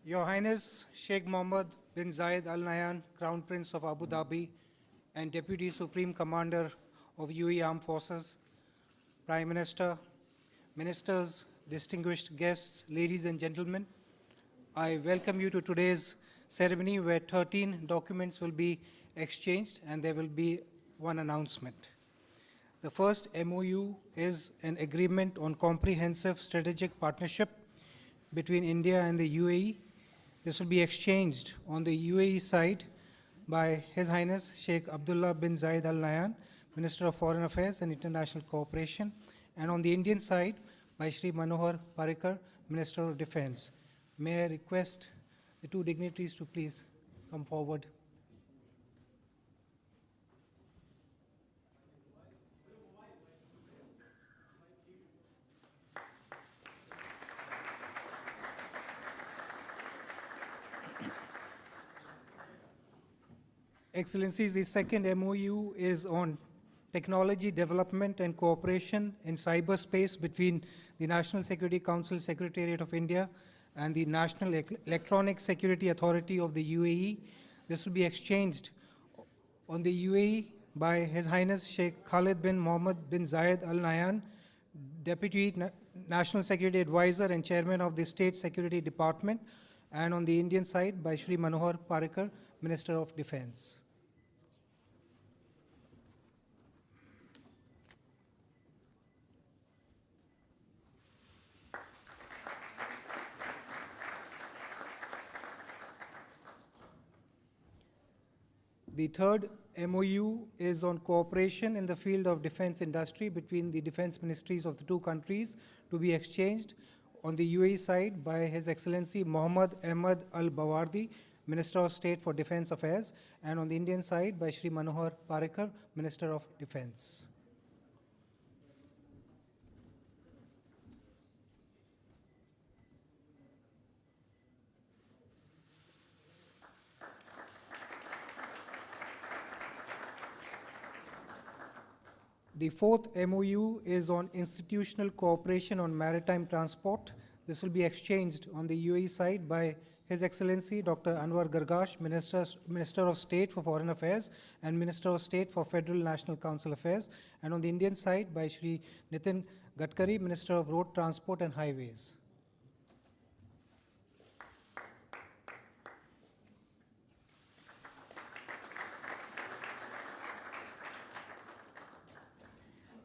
Your Highness Sheikh Mohammed bin Zayed Al Nahyan, Crown Prince of Abu Dhabi and Deputy Supreme Commander of UAE Armed Forces, Prime Minister, Ministers, distinguished guests, ladies and gentlemen, I welcome you to today's ceremony where 13 documents will be exchanged and there will be one announcement. The first MOU is an agreement on comprehensive strategic partnership between India and the UAE. This will be exchanged on the UAE side by His Highness Sheikh Abdullah bin Zayed Al Nahyan, Minister of Foreign Affairs and International Cooperation, and on the Indian side by Shri Manohar Parrikar, Minister of Defense. May I request the two dignitaries to please come forward. Excellencies, the second MOU is on technology development and cooperation in cyberspace between the National Security Council Secretariat of India and the National Electronic Security Authority of the UAE. This will be exchanged on the UAE by His Highness Sheikh Khalid bin Mohammed bin Zayed Al Nahyan, Deputy National Security Advisor and Chairman of the State Security Department, and on the Indian side by Shri Manohar Parrikar, Minister of Defense. The third MOU is on cooperation in the field of defense industry between the defense ministries of the two countries, to be exchanged on the UAE side by His Excellency Mohammed Ahmed Al Bawardi, Minister of State for Defense Affairs, and on the Indian side by Shri Manohar Parrikar, Minister of Defense. The fourth MOU is on institutional cooperation on maritime transport. This will be exchanged on the UAE side by His Excellency Dr. Anwar Gargash, Minister of State for Foreign Affairs and Minister of State for Federal National Council Affairs, and on the Indian side by Shri Nitin Gadkari, Minister of Road Transport and Highways.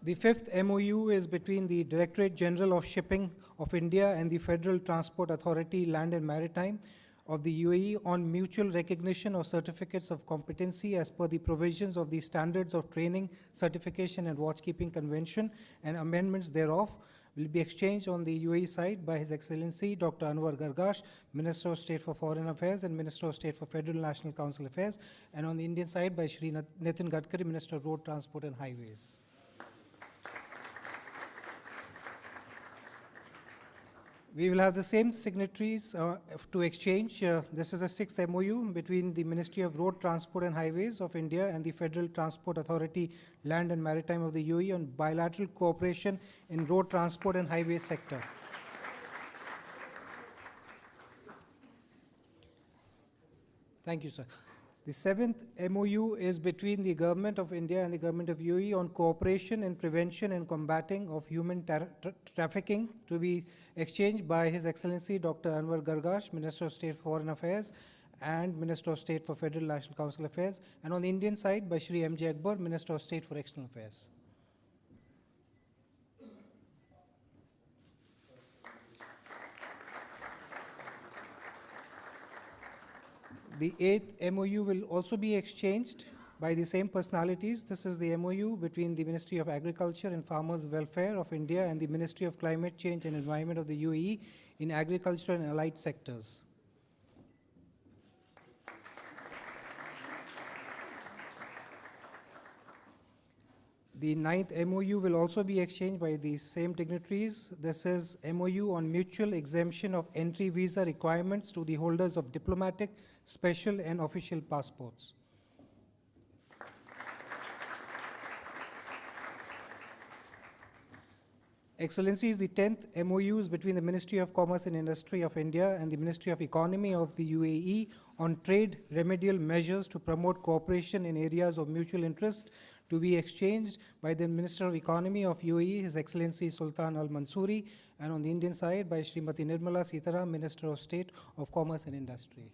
The fifth MOU is between the Directorate General of Shipping of India and the Federal Transport Authority, Land and Maritime of the UAE on mutual recognition of certificates of competency as per the provisions of the Standards of Training, Certification and Watchkeeping Convention and amendments thereof, will be exchanged on the UAE side by His Excellency Dr. Anwar Gargash, Minister of State for Foreign Affairs and Minister of State for Federal National Council Affairs, and on the Indian side by Shri Nitin Gadkari, Minister of Road Transport and Highways. We will have the same signatories to exchange. This is the sixth MOU between the Ministry of Road Transport and Highways of India and the Federal Transport Authority, Land and Maritime of the UAE on bilateral cooperation in road transport and highway sector. Thank you, sir. The seventh MOU is between the Government of India and the Government of UAE on cooperation in prevention and combating of human trafficking, to be exchanged by His Excellency Dr. Anwar Gargash, Minister of State for Foreign Affairs and Minister of State for Federal National Council Affairs, and on the Indian side by Shri M.J. Akbar, Minister of State for External Affairs. The eighth MOU will also be exchanged by the same personalities. This is the MOU between the Ministry of Agriculture and Farmers Welfare of India and the Ministry of Climate Change and Environment of the UAE in agriculture and allied sectors. The ninth MOU will also be exchanged by the same dignitaries. This is MOU on mutual exemption of entry visa requirements to the holders of diplomatic, special and official passports. Excellencies, the 10th MOU is between the Ministry of Commerce and Industry of India and the Ministry of Economy of the UAE on trade remedial measures to promote cooperation in areas of mutual interest, to be exchanged by the Minister of Economy of UAE, His Excellency Sultan Al Mansouri, and on the Indian side by Srimati Nirmala Sitaram, Minister of State of Commerce and Industry.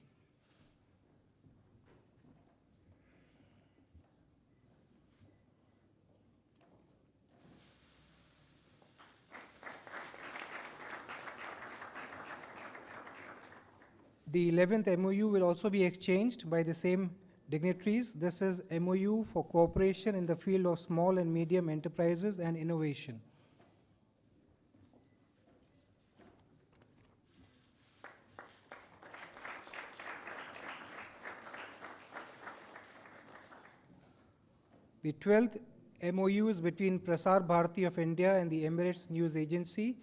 The 11th MOU will also be exchanged by the same dignitaries. This is MOU for cooperation in the field of small and medium enterprises and innovation. The 12th MOU is between Prasar Bharati of India and the Emirates News Agency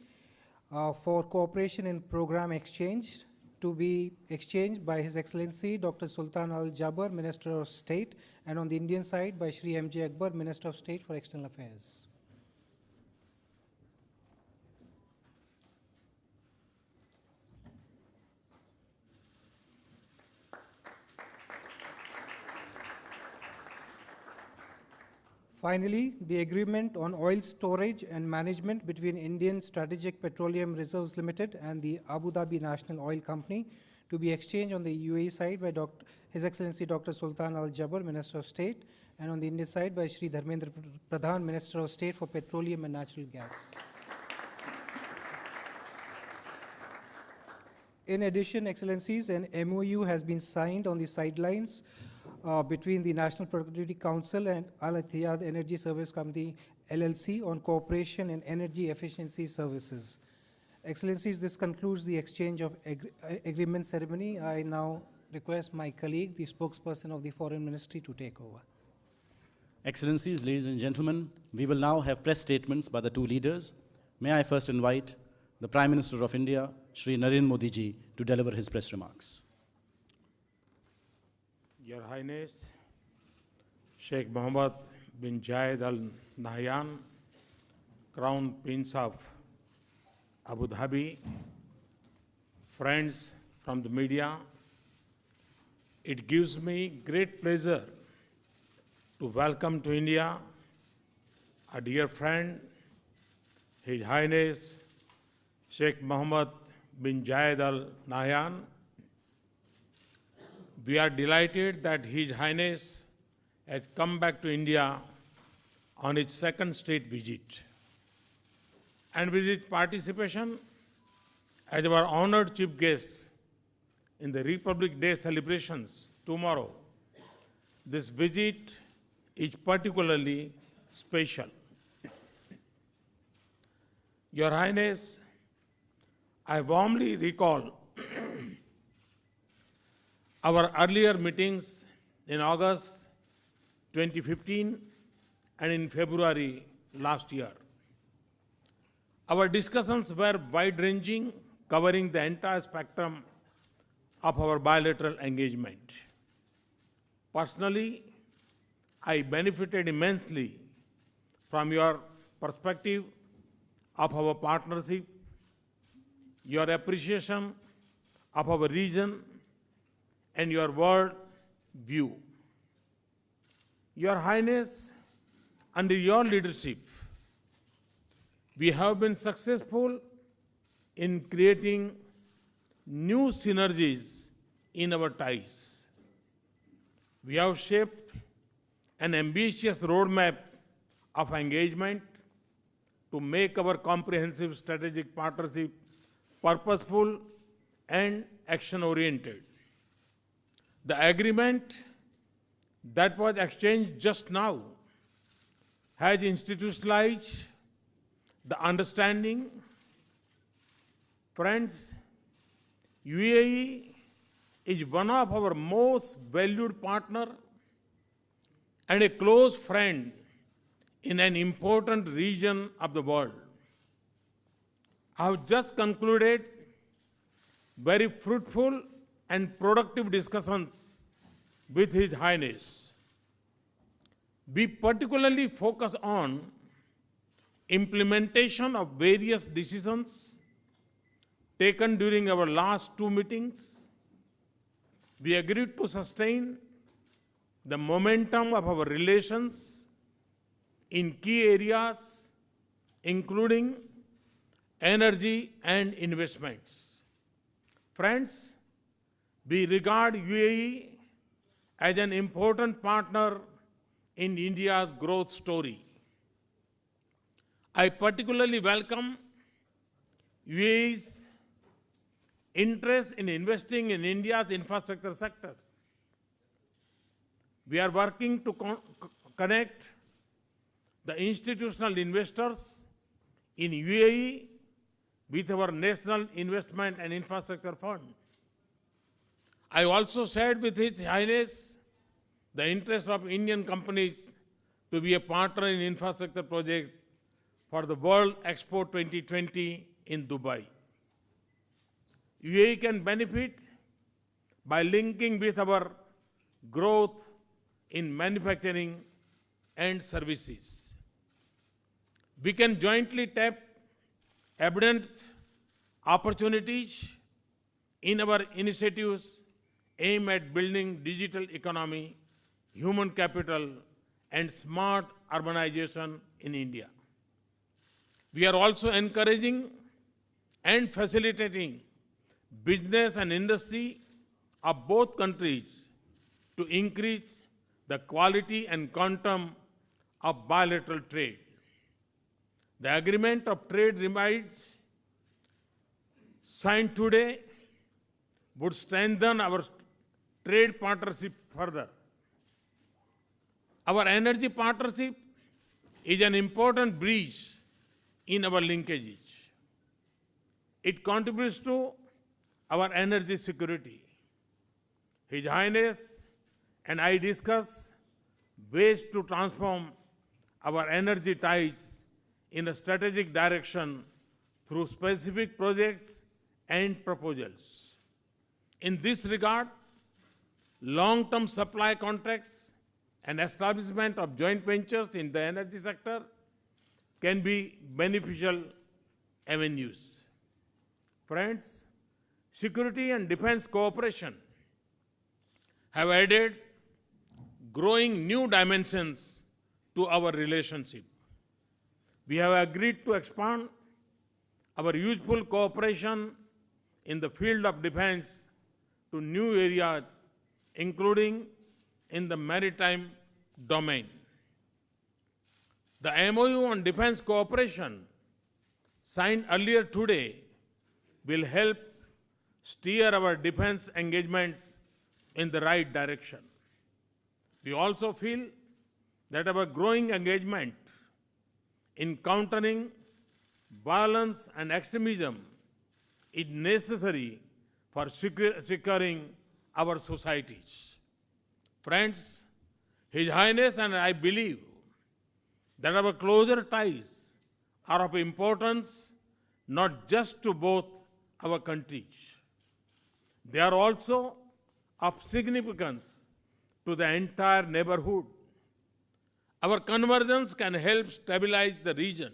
for cooperation in program exchange, to be exchanged by His Excellency Dr. Sultan Al Jaber, Minister of State, and on the Indian side by Shri M.J. Akbar, Minister of State for External Affairs. Finally, the agreement on oil storage and management between Indian Strategic Petroleum Reserves Limited and the Abu Dhabi National Oil Company, to be exchanged on the UAE side by His Excellency Dr. Sultan Al Jaber, Minister of State, and on the Indian side by Shri Dharmendra Pradhan, Minister of State for Petroleum and Natural Gas. In addition, Excellencies, an MOU has been signed on the sidelines between the National Productivity Council and Al Ittihad Energy Service Company LLC on cooperation in energy efficiency services. Excellencies, this concludes the exchange of agreement ceremony. I now request my colleague, the spokesperson of the Foreign Ministry, to take over. Excellencies, ladies and gentlemen, we will now have press statements by the two leaders. May I first invite the Prime Minister of India, Shri Narendra Modi ji, to deliver his press remarks. Your Highness, Sheikh Mohammed bin Zayed Al Nahyan, Crown Prince of Abu Dhabi, friends from the media, it gives me great pleasure to welcome to India a dear friend, His Highness Sheikh Mohammed bin Zayed Al Nahyan. We are delighted that His Highness has come back to India on his second state visit. And with his participation as our honored chief guest in the Republic Day celebrations tomorrow, this visit is particularly special. Your Highness, I warmly recall our earlier meetings in August 2015 and in February last year. Our discussions were wide-ranging, covering the entire spectrum of our bilateral engagement. Personally, I benefited immensely from your perspective of our partnership, your appreciation of our region, and your world view. Your Highness, under your leadership, we have been successful in creating new synergies in our ties. We have shaped an ambitious roadmap of engagement to make our comprehensive strategic partnership purposeful and action-oriented. The agreement that was exchanged just now has institutionalized the understanding. Friends, UAE is one of our most valued partner and a close friend in an important region of the world. I have just concluded very fruitful and productive discussions with His Highness. We particularly focus on implementation of various decisions taken during our last two meetings, we agreed to sustain the momentum of our relations in key areas, including energy and investments. Friends, we regard UAE as an important partner in India's growth story. I particularly welcome UAE's interest in investing in India's infrastructure sector. We are working to connect the institutional investors in UAE with our National Investment and Infrastructure Fund. I also shared with His Highness the interest of Indian companies to be a partner in infrastructure projects for the World Expo 2020 in Dubai. UAE can benefit by linking with our growth in manufacturing and services. We can jointly tap abundant opportunities in our initiatives aimed at building digital economy, human capital, and smart urbanization in India. We are also encouraging and facilitating business and industry of both countries to increase the quality and quantum of bilateral trade. The agreement of trade remains signed today would strengthen our trade partnership further. Our energy partnership is an important bridge in our linkages. It contributes to our energy security. His Highness and I discuss ways to transform our energy ties in a strategic direction through specific projects and proposals. In this regard, long-term supply contracts and establishment of joint ventures in the energy sector can be beneficial avenues. Friends, security and defense cooperation have added growing new dimensions to our relationship. We have agreed to expand our useful cooperation in the field of defense to new areas, including in the maritime domain. The MOU on defense cooperation signed earlier today will help steer our defense engagements in the right direction. We also feel that our growing engagement in countering violence and extremism is necessary for securing our societies. Friends, His Highness and I believe that our closer ties are of importance not just to both our countries. They are also of significance to the entire neighborhood. Our convergence can help stabilize the region,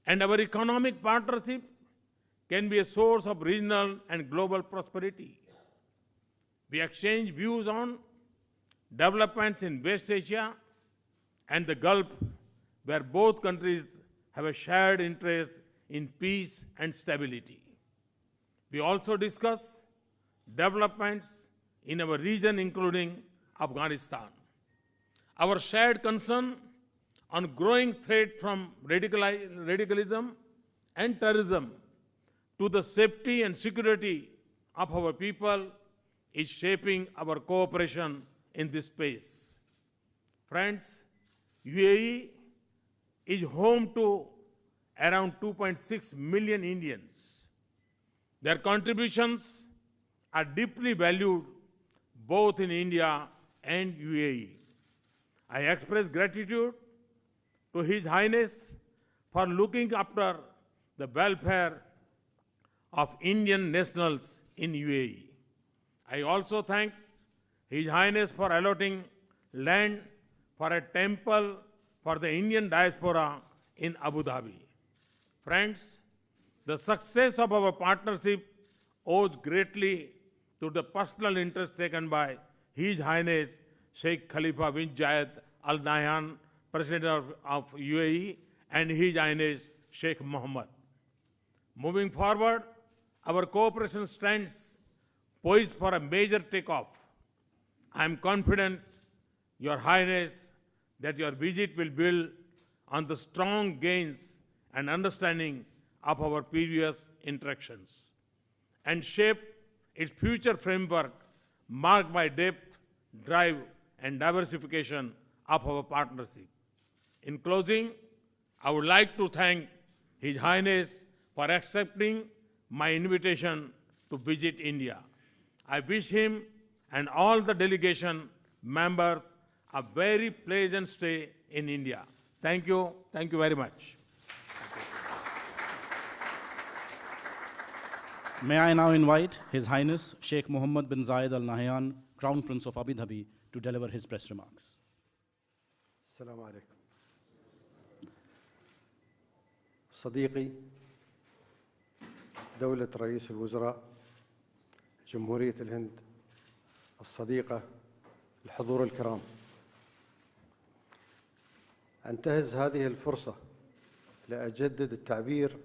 and our economic partnership can be a source of regional and global prosperity. We exchange views on developments in West Asia and the Gulf, where both countries have a shared interest in peace and stability. We also discuss developments in our region, including Afghanistan. Our shared concern on growing threat from radicalism and terrorism to the safety and security of our people is shaping our cooperation in this space. Friends, UAE is home to around 2.6 million Indians. Their contributions are deeply valued both in India and UAE. I express gratitude to His Highness for looking after the welfare of Indian nationals in UAE. I also thank His Highness for allotting land for a temple for the Indian diaspora in Abu Dhabi. Friends, the success of our partnership owes greatly to the personal interest taken by His Highness Sheikh Khalifa bin Zayed Al Nahyan, President of UAE, and His Highness Sheikh Mohammed. Moving forward, our cooperation stands poised for a major takeoff. I am confident, Your Highness, that your visit will build on the strong gains and understanding of our previous interactions and shape its future framework marked by depth, drive, and diversification of our partnership. In closing, I would like to thank His Highness for accepting my invitation to visit India. I wish him and all the delegation members a very pleasant stay in India. Thank you. Thank you very much. May I now invite His Highness Sheikh Mohammed bin Zayed Al Nahyan, Crown Prince of Abu Dhabi, to deliver his press remarks. السلام عليكم. صديقي دولة رئيس الوزراء جمهورية الهند الصديقة، الحضور الكرام، أنتهز هذه الفرصة لأجدد التعبير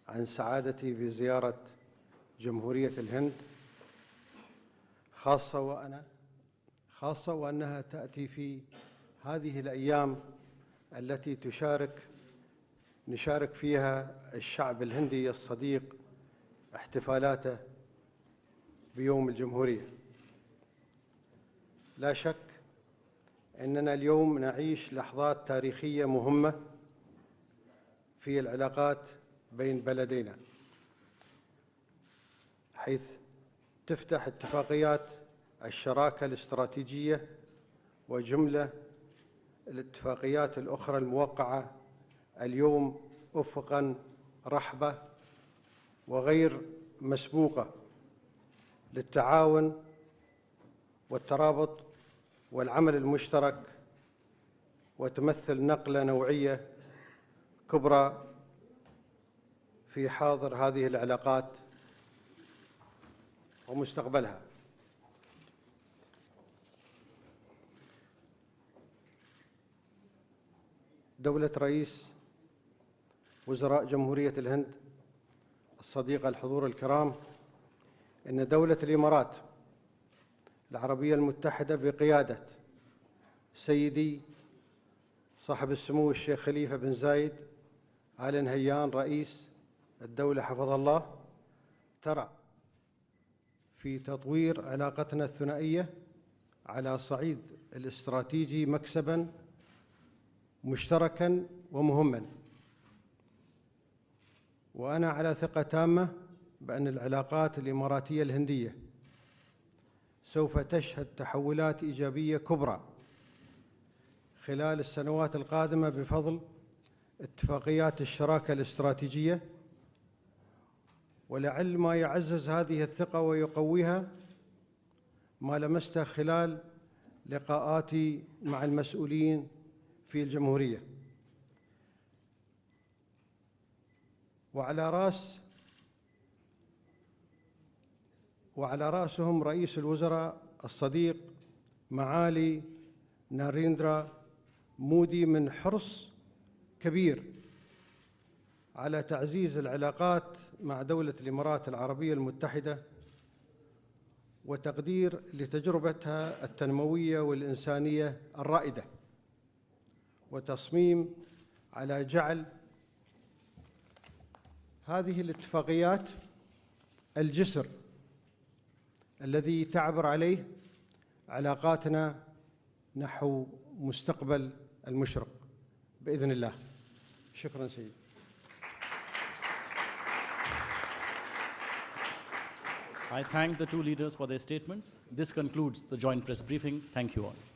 عن سعادتي بزيارة جمهورية الهند، خاصة وأنها تأتي في هذه الأيام التي نشارك فيها الشعب الهندي الصديق احتفالاته بيوم الجمهورية. لا شك أننا اليوم نعيش لحظات تاريخية مهمة في العلاقات بين بلدينا، حيث تفتح اتفاقيات الشراكة الاستراتيجية وجملة الاتفاقيات الأخرى الموقعة اليوم أفقاً رحبة وغير مسبوقة للتعاون والترابط والعمل المشترك، وتمثل نقلة نوعية كبرى في حاضر هذه العلاقات ومستقبلها. دولة رئيس وزراء جمهورية الهند الصديقة، الحضور الكرام، إن دولة الإمارات العربية المتحدة بقيادة سيدي صاحب السمو الشيخ خليفة بن زايد آل نهيان رئيس الدولة حفظه الله، ترى في تطوير علاقتنا الثنائية على صعيد الاستراتيجي مكسباً مشتركاً ومهماً. وأنا على ثقة تامة بأن العلاقات الإماراتية الهندية سوف تشهد تحولات إيجابية كبرى خلال السنوات القادمة بفضل اتفاقيات الشراكة الاستراتيجية، ولعل ما يعزز هذه الثقة ويقويها ما لمسته خلال لقاءاتي مع المسؤولين في الجمهورية، وعلى رأسهم رئيس الوزراء الصديق معالي ناريندرا مودي، من حرص كبير على تعزيز العلاقات مع دولة الإمارات العربية المتحدة وتقدير لتجربتها التنموية والإنسانية الرائدة، وتصميم على جعل هذه الاتفاقيات الجسر الذي تعبر عليه علاقاتنا نحو مستقبل المشرق بإذن الله. شكراً سيدي. I thank the two leaders for their statements. This concludes the joint press briefing. Thank you all.